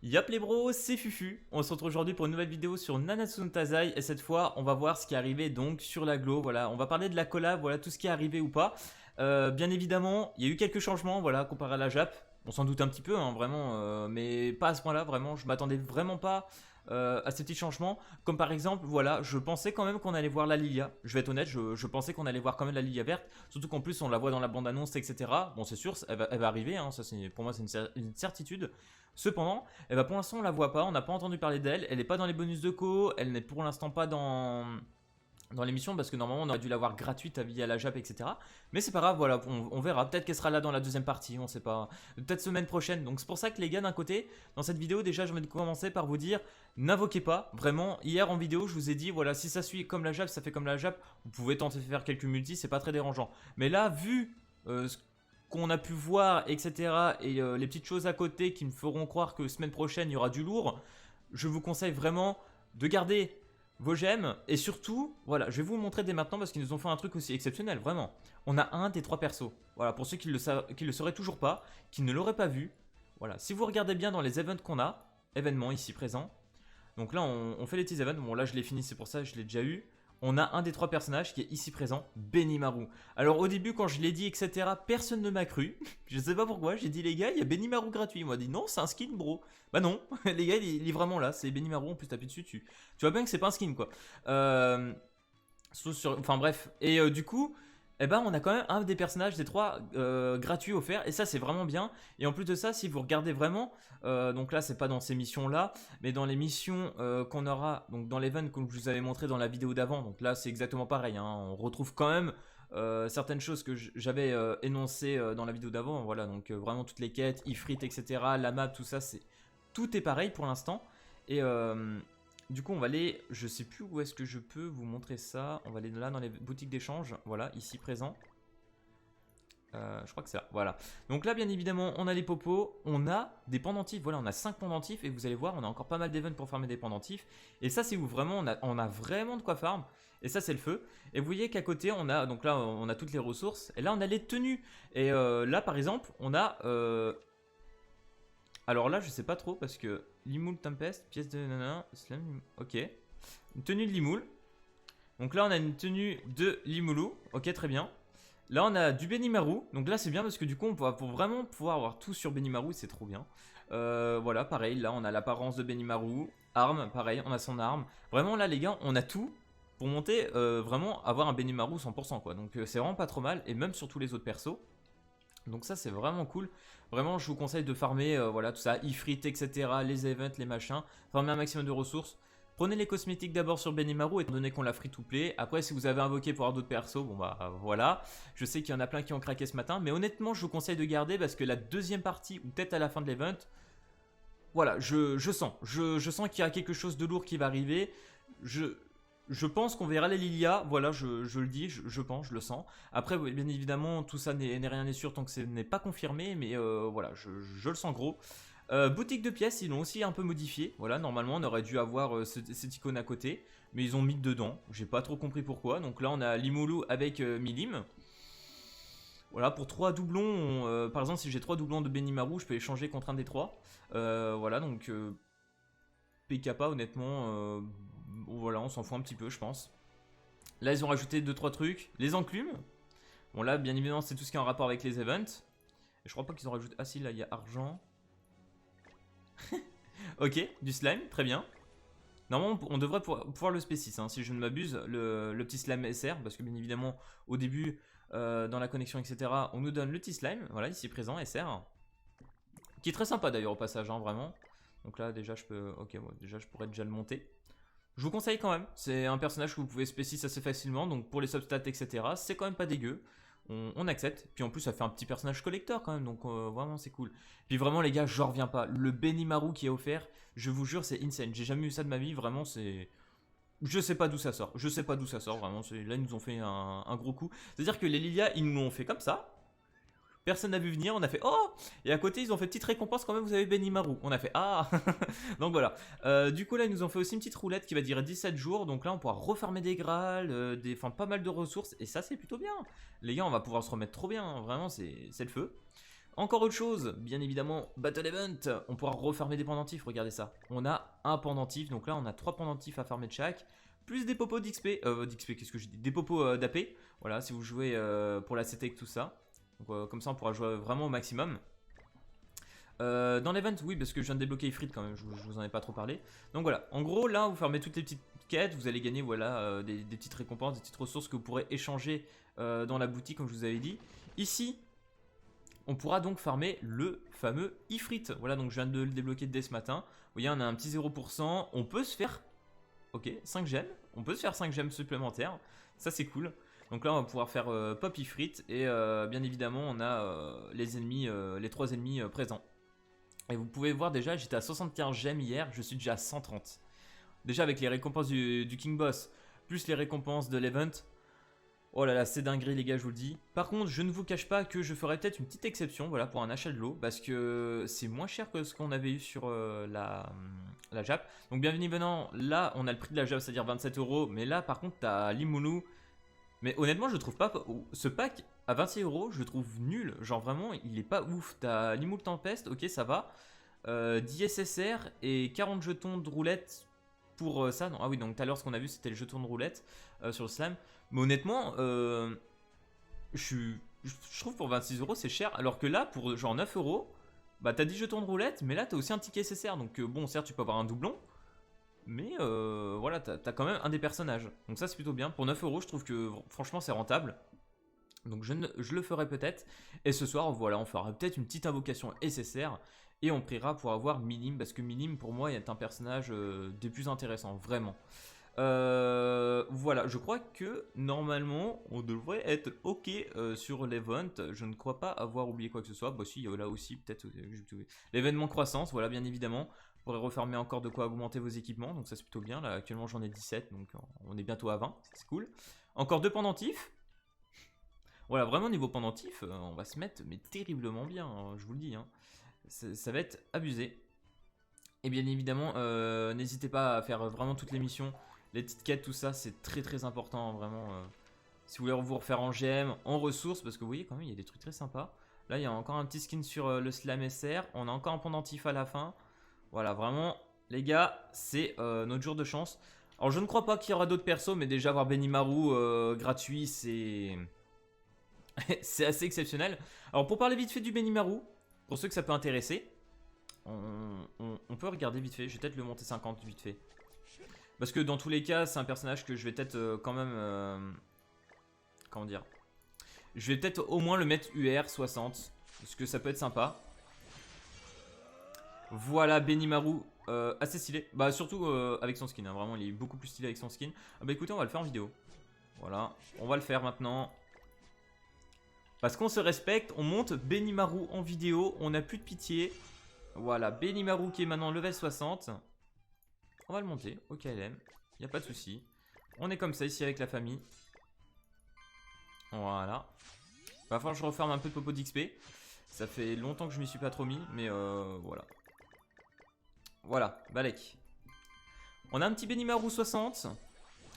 Yap les bros, c'est Fufu. On se retrouve aujourd'hui pour une nouvelle vidéo sur Nanatsu no Taizai et cette fois on va voir ce qui est arrivé donc sur la Glo. Voilà, on va parler de la collab, voilà tout ce qui est arrivé ou pas. Bien évidemment, il y a eu quelques changements, voilà, comparé à la Jap. On s'en doute un petit peu, hein, vraiment, mais pas à ce point-là, vraiment. Je m'attendais vraiment pas à ces petits changements. Comme par exemple, voilà, je pensais quand même qu'on allait voir la Lilia. Je vais être honnête, je pensais qu'on allait voir quand même la Lilia verte. Surtout qu'en plus on la voit dans la bande-annonce, etc. Bon, c'est sûr, elle va arriver, hein, ça, pour moi c'est une certitude. Cependant, eh ben pour l'instant on la voit pas, on n'a pas entendu parler d'elle, elle n'est pas dans les bonus de co, elle n'est pour l'instant pas dans l'émission parce que normalement on aurait dû l'avoir gratuite via la Jap, etc. Mais c'est pas grave, voilà, on verra, peut-être qu'elle sera là dans la deuxième partie, on sait pas, peut-être semaine prochaine. Donc c'est pour ça que les gars, d'un côté, dans cette vidéo déjà je vais commencer par vous dire, n'invoquez pas, vraiment, hier en vidéo je vous ai dit, voilà, si ça suit comme la Jap, ça fait comme la Jap, vous pouvez tenter de faire quelques multis, c'est pas très dérangeant. Mais là, vu ce qu'on a pu voir, etc. Et les petites choses à côté qui me feront croire que semaine prochaine il y aura du lourd, je vous conseille vraiment de garder vos gemmes. Et surtout, voilà, je vais vous le montrer dès maintenant parce qu'ils nous ont fait un truc aussi exceptionnel, vraiment. On a un des trois persos. Voilà, pour ceux qui le sauraient toujours pas, qui ne l'auraient pas vu. Voilà, si vous regardez bien dans les events qu'on a, événements ici présents. Donc là, on fait les petits events. Bon, là, je l'ai fini, c'est pour ça, je l'ai déjà eu. On a un des trois personnages qui est ici présent, Benimaru. Alors au début quand je l'ai dit etc, personne ne m'a cru. Je sais pas pourquoi, j'ai dit les gars, il y a Benimaru gratuit. Ils m'ont dit non, c'est un skin bro. Bah non, les gars il est vraiment là, c'est Benimaru, on peut se taper dessus. Tu vois bien que c'est pas un skin quoi. Enfin bref, et du coup, eh ben, on a quand même un des personnages des trois gratuits offerts, et ça c'est vraiment bien. Et en plus de ça, si vous regardez vraiment, donc là c'est pas dans ces missions là, mais dans les missions qu'on aura, donc dans l'event que je vous avais montré dans la vidéo d'avant, donc là c'est exactement pareil, hein, on retrouve quand même certaines choses que j'avais énoncées dans la vidéo d'avant, voilà, donc vraiment toutes les quêtes, Ifrit, etc., la map, tout ça, tout est pareil pour l'instant. Et du coup, on va aller, je sais plus où est-ce que je peux vous montrer ça. On va aller là dans les boutiques d'échange. Voilà, ici présent. Je crois que c'est là, voilà. Donc là, bien évidemment, on a les popos, on a des pendentifs. Voilà, on a 5 pendentifs et vous allez voir, on a encore pas mal d'events pour farmer des pendentifs. Et ça, c'est où vraiment, on a vraiment de quoi farm. Et ça, c'est le feu. Et vous voyez qu'à côté, on a, donc là, on a toutes les ressources. Et là, on a les tenues. Et là, par exemple, on a alors là, je sais pas trop parce que Limoul Tempest, pièce de nana, slam, ok. Une tenue de Limoul. Donc là, on a une tenue de Limoulou, ok, très bien. Là, on a du Benimaru. Donc là, c'est bien parce que du coup, on va pour vraiment pouvoir avoir tout sur Benimaru, c'est trop bien. Voilà, pareil, là, on a l'apparence de Benimaru. Arme, pareil, on a son arme. Vraiment, là, les gars, on a tout pour monter, vraiment avoir un Benimaru 100%, quoi. Donc c'est vraiment pas trop mal, et même sur tous les autres persos. Donc ça c'est vraiment cool. Vraiment je vous conseille de farmer voilà tout ça, Ifrit, etc. Les events, les machins. Farmer un maximum de ressources. Prenez les cosmétiques d'abord sur Benimaru étant donné qu'on l'a free to play. Après si vous avez invoqué pour avoir d'autres persos, bon bah voilà. Je sais qu'il y en a plein qui ont craqué ce matin. Mais honnêtement je vous conseille de garder parce que la deuxième partie ou peut-être à la fin de l'event, voilà, je sens qu'il y a quelque chose de lourd qui va arriver. Je pense qu'on verra les Lilia, voilà, je le dis, je pense, je le sens. Après, bien évidemment, tout ça rien n'est sûr tant que ce n'est pas confirmé, mais voilà, je le sens gros. Boutique de pièces, ils l'ont aussi un peu modifié. Voilà, normalement, on aurait dû avoir cette icône à côté, mais ils ont mis dedans. J'ai pas trop compris pourquoi. Donc là, on a Limolu avec Milim. Voilà, pour 3 doublons, par exemple, si j'ai 3 doublons de Benimaru, je peux échanger contre un des 3. Voilà, donc PKPA, honnêtement, voilà, on s'en fout un petit peu, je pense. Là, ils ont rajouté 2-3 trucs. Les enclumes. Bon, là, bien évidemment, c'est tout ce qui est en rapport avec les events. Je crois pas qu'ils ont rajouté. Ah, si, là, il y a argent. Ok, du slime, très bien. Normalement, on devrait pouvoir le spécis, hein, si je ne m'abuse, le petit slime SR, parce que bien évidemment, au début, dans la connexion, etc., on nous donne le petit slime, voilà, ici présent, SR, qui est très sympa d'ailleurs au passage, hein, vraiment. Donc là, déjà, je peux, ok, ouais, déjà, je pourrais déjà le monter. Je vous conseille quand même, c'est un personnage que vous pouvez spécifier assez facilement, donc pour les substats, etc., c'est quand même pas dégueu. On accepte, puis en plus ça fait un petit personnage collector quand même, donc vraiment c'est cool. Puis vraiment les gars, j'en reviens pas, le Benimaru qui est offert, je vous jure c'est insane, j'ai jamais eu ça de ma vie, vraiment c'est... Je sais pas d'où ça sort, je sais pas d'où ça sort, vraiment, là ils nous ont fait un gros coup. C'est-à-dire que les Lilia, ils nous l'ont fait comme ça, personne n'a vu venir, on a fait oh. Et à côté ils ont fait petite récompense quand même, vous avez Benimaru. On a fait ah. Donc voilà, du coup là ils nous ont fait aussi une petite roulette qui va durer 17 jours. Donc là on pourra refarmer des Graals, enfin pas mal de ressources. Et ça c'est plutôt bien. Les gars on va pouvoir se remettre trop bien, hein. Vraiment c'est le feu. Encore autre chose, bien évidemment, Battle Event. On pourra refarmer des pendentifs, regardez ça. On a un pendentif, donc là on a 3 pendentifs à farmer de chaque. Plus des popos d'XP, qu'est-ce que je dis? Des popos d'AP. Voilà, si vous jouez pour la CT tout ça. Donc, comme ça on pourra jouer vraiment au maximum. Dans l'event, oui, parce que je viens de débloquer Ifrit quand même, je vous en ai pas trop parlé. Donc voilà, en gros là vous fermez toutes les petites quêtes, vous allez gagner voilà, des petites récompenses, des petites ressources que vous pourrez échanger dans la boutique comme je vous avais dit. Ici, on pourra donc farmer le fameux Ifrit. Voilà, donc je viens de le débloquer dès ce matin. Vous voyez, on a un petit 0%, on peut se faire, ok, 5 gemmes, on peut se faire 5 gemmes supplémentaires, ça c'est cool. Donc là on va pouvoir faire Pop Ifrit et bien évidemment on a les ennemis, les 3 ennemis présents. Et vous pouvez voir déjà, j'étais à 75 gemmes hier, je suis déjà à 130. Déjà avec les récompenses du King Boss, plus les récompenses de l'event. Oh là là, c'est dinguerie les gars, je vous le dis. Par contre, je ne vous cache pas que je ferai peut-être une petite exception voilà, pour un achat de l'eau. Parce que c'est moins cher que ce qu'on avait eu sur la Jap. Donc bienvenue venant, là on a le prix de la Jap, c'est-à-dire 27 €. Mais là par contre, t'as Limoulou. Mais honnêtement, je trouve pas ce pack à 26 €, je le trouve nul. Genre vraiment, il est pas ouf. T'as Limoule Tempest, ok, ça va. 10 SSR et 40 jetons de roulette pour ça. Non, ah oui, donc tout à l'heure, ce qu'on a vu, c'était le jeton de roulette sur le slam. Mais honnêtement, je trouve pour 26 €, c'est cher. Alors que là, pour genre 9 €, bah t'as 10 jetons de roulette, mais là, t'as aussi un ticket SSR. Donc bon, certes, tu peux avoir un doublon. Mais voilà, t'as quand même un des personnages. Donc ça c'est plutôt bien. Pour 9 €, je trouve que franchement c'est rentable. Donc je le ferai peut-être. Et ce soir, voilà, on fera peut-être une petite invocation SSR. Et on priera pour avoir Minim. Parce que Minim pour moi est un personnage des plus intéressants, vraiment. Voilà, je crois que normalement on devrait être ok sur l'event. Je ne crois pas avoir oublié quoi que ce soit. Bah si, là aussi peut-être l'événement croissance, voilà bien évidemment. Vous pourrez refermer encore de quoi augmenter vos équipements, donc ça c'est plutôt bien. Là actuellement j'en ai 17, donc on est bientôt à 20, c'est cool. Encore 2 pendentifs. Voilà, vraiment niveau pendentif, on va se mettre mais terriblement bien, hein, je vous le dis. Hein. Ça va être abusé. Et bien évidemment, n'hésitez pas à faire vraiment toutes les missions. Les petites quêtes, tout ça, c'est très très important, vraiment. Si vous voulez vous refaire en GM, en ressources, parce que vous voyez quand même, il y a des trucs très sympas. Là, il y a encore un petit skin sur le Slam SR. On a encore un pendentif à la fin. Voilà, vraiment, les gars, c'est notre jour de chance. Alors, je ne crois pas qu'il y aura d'autres persos, mais déjà avoir Benimaru gratuit, c'est... c'est assez exceptionnel. Alors, pour parler vite fait du Benimaru, pour ceux que ça peut intéresser, on peut regarder vite fait. Je vais peut-être le monter 50 vite fait. Parce que dans tous les cas, c'est un personnage que je vais peut-être quand même... comment dire? Je vais peut-être au moins le mettre UR 60. Parce que ça peut être sympa. Voilà, Benimaru, assez stylé. Bah surtout avec son skin, hein. Vraiment il est beaucoup plus stylé avec son skin. Ah bah écoutez, on va le faire en vidéo. Voilà, on va le faire maintenant. Parce qu'on se respecte, on monte Benimaru en vidéo, on n'a plus de pitié. Voilà, Benimaru qui est maintenant level 60. On va le monter au KLM, il n'y a pas de souci. On est comme ça ici avec la famille. Voilà. Va falloir que je referme un peu de popo d'XP. Ça fait longtemps que je m'y suis pas trop mis, mais voilà. Voilà, Balek. On a un petit Benimaru 60.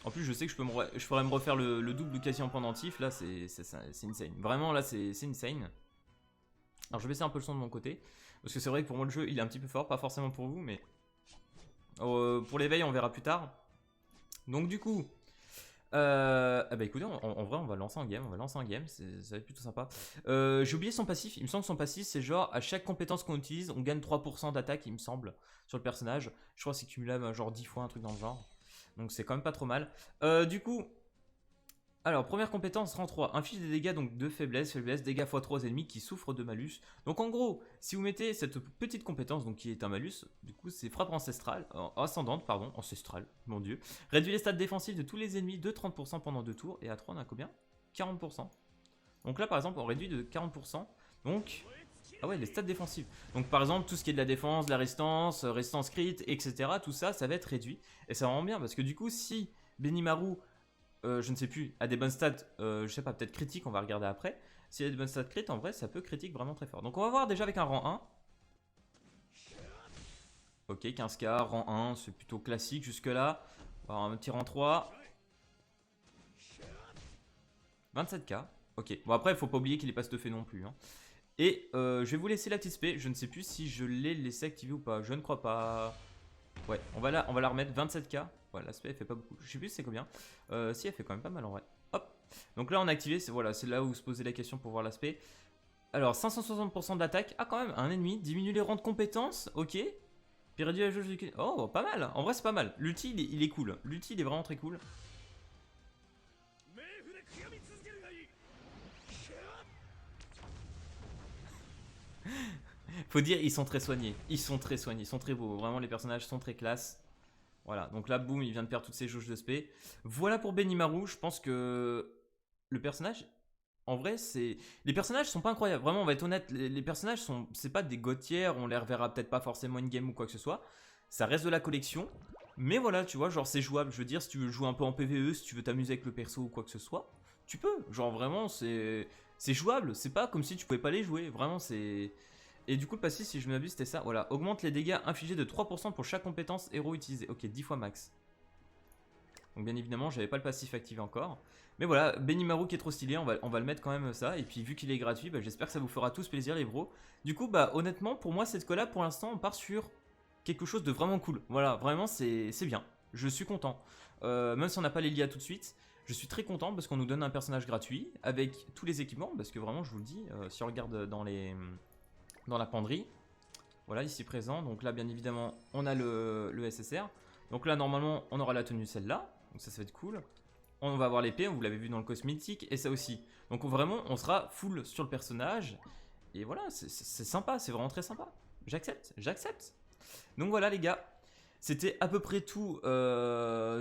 En plus, je sais que je pourrais me refaire le double quasi en pendentif. Là, c'est insane. Vraiment, là, c'est insane. Alors, je vais baisser un peu le son de mon côté. Parce que c'est vrai que pour moi, le jeu, il est un petit peu fort. Pas forcément pour vous, mais... pour l'éveil, on verra plus tard. Donc, du coup... bah écoutez, en vrai on va lancer un game, ça va être plutôt sympa. J'ai oublié son passif, il me semble que son passif c'est genre à chaque compétence qu'on utilise on gagne 3% d'attaque il me semble sur le personnage. Je crois que c'est cumulable genre 10 fois un truc dans le genre. Donc c'est quand même pas trop mal. Du coup, alors première compétence rang 3, inflige des dégâts donc de faiblesse, dégâts x3 aux ennemis qui souffrent de malus. Donc en gros, si vous mettez cette petite compétence donc qui est un malus, du coup c'est frappe ancestrale, ascendante pardon, ancestrale, mon dieu. Réduit les stats défensifs de tous les ennemis de 30% pendant 2 tours et à 3 on a combien? 40%. Donc là par exemple on réduit de 40%, donc... Ah ouais, les stats défensives. Donc par exemple, tout ce qui est de la défense, de la résistance, résistance crit, etc. Tout ça, ça va être réduit. Et ça rend bien parce que du coup, si Benimaru, je ne sais plus, a des bonnes stats, je sais pas, peut-être critique, on va regarder après. S'il a des bonnes stats crit, en vrai, ça peut critique vraiment très fort. Donc on va voir déjà avec un rang 1. Ok, 15k, rang 1, c'est plutôt classique jusque-là. On va avoir un petit rang 3. 27k. Ok, bon après, il faut pas oublier qu'il est pas stuffé non plus. Hein. Et je vais vous laisser la petite spé. Je ne sais plus si je l'ai laissé activer ou pas. Je ne crois pas. Ouais, on va la remettre. 27k. Ouais, l'aspect elle fait pas beaucoup. Je sais plus c'est combien. Si, elle fait quand même pas mal en vrai. Hop. Donc là on a activé. Voilà, c'est là où se posait la question pour voir l'aspect. Alors 560% d'attaque. Ah, quand même, un ennemi. Diminue les rangs de compétences. Ok. Puis réduit la jauge de... Oh, pas mal. En vrai, c'est pas mal. L'ulti, il est cool. L'ulti, il est vraiment très cool. Faut dire, ils sont très soignés. Ils sont très soignés. Ils sont très beaux. Vraiment, les personnages sont très classe. Voilà. Donc là, boum, il vient de perdre toutes ses jauges de spé. Voilà pour Benimaru. Je pense que le personnage... En vrai, c'est... Les personnages sont pas incroyables. Vraiment, on va être honnête. Les personnages sont... C'est pas des gotières. On les reverra peut-être pas forcément in-game ou quoi que ce soit. Ça reste de la collection. Mais voilà, tu vois, genre c'est jouable. Je veux dire, si tu veux jouer un peu en PvE, si tu veux t'amuser avec le perso ou quoi que ce soit, tu peux. Genre vraiment, c'est jouable. C'est pas comme si tu pouvais pas les jouer. Vraiment, c'est... Et du coup, le passif, si je m'abuse, c'était ça. Voilà, augmente les dégâts infligés de 3% pour chaque compétence héros utilisée. Ok, 10 fois max. Donc bien évidemment, j'avais pas le passif activé encore. Mais voilà, Benimaru qui est trop stylé, on va le mettre quand même ça. Et puis vu qu'il est gratuit, bah, j'espère que ça vous fera tous plaisir les bros. Du coup, bah honnêtement, pour moi, cette collab, pour l'instant, on part sur quelque chose de vraiment cool. Voilà, vraiment, c'est bien. Je suis content. Même si on n'a pas les liens tout de suite, je suis très content parce qu'on nous donne un personnage gratuit avec tous les équipements. Parce que vraiment, je vous le dis, si on regarde dans la penderie, voilà, ici présent. Donc là, bien évidemment, on a le SSR. Donc là, normalement, on aura la tenue celle-là. Donc ça va être cool. On va avoir l'épée, vous l'avez vu dans le cosmétique, et ça aussi. Donc vraiment, on sera full sur le personnage. Et voilà, c'est sympa, c'est vraiment très sympa. J'accepte, j'accepte. Donc voilà les gars, c'était à peu près tout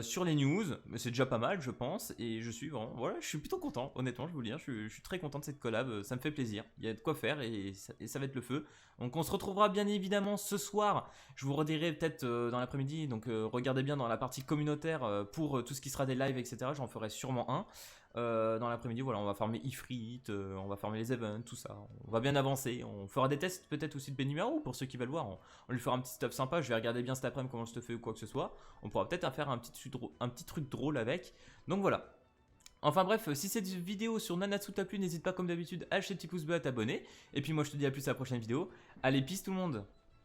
sur les news. Mais c'est déjà pas mal, je pense. Et je suis vraiment, voilà, je suis plutôt content, honnêtement, je vous le dis. Je suis très content de cette collab, ça me fait plaisir. Il y a de quoi faire et ça va être le feu. Donc on se retrouvera bien évidemment ce soir. Je vous redirai peut-être dans l'après-midi. Donc regardez bien dans la partie communautaire pour tout ce qui sera des lives, etc. J'en ferai sûrement un. Dans l'après-midi, voilà, on va farmer Ifrit, on va farmer les events, tout ça. On va bien avancer. On fera des tests peut-être aussi de Benimaru pour ceux qui veulent voir. On lui fera un petit stuff sympa. Je vais regarder bien cet après-midi comment je te fais ou quoi que ce soit. On pourra peut-être faire un petit truc drôle avec. Donc voilà. Enfin bref, si cette vidéo sur Nanatsu t'a plu, n'hésite pas comme d'habitude à lâcher le petit pouce bleu, à t'abonner. Et puis moi je te dis à plus à la prochaine vidéo. Allez, peace tout le monde!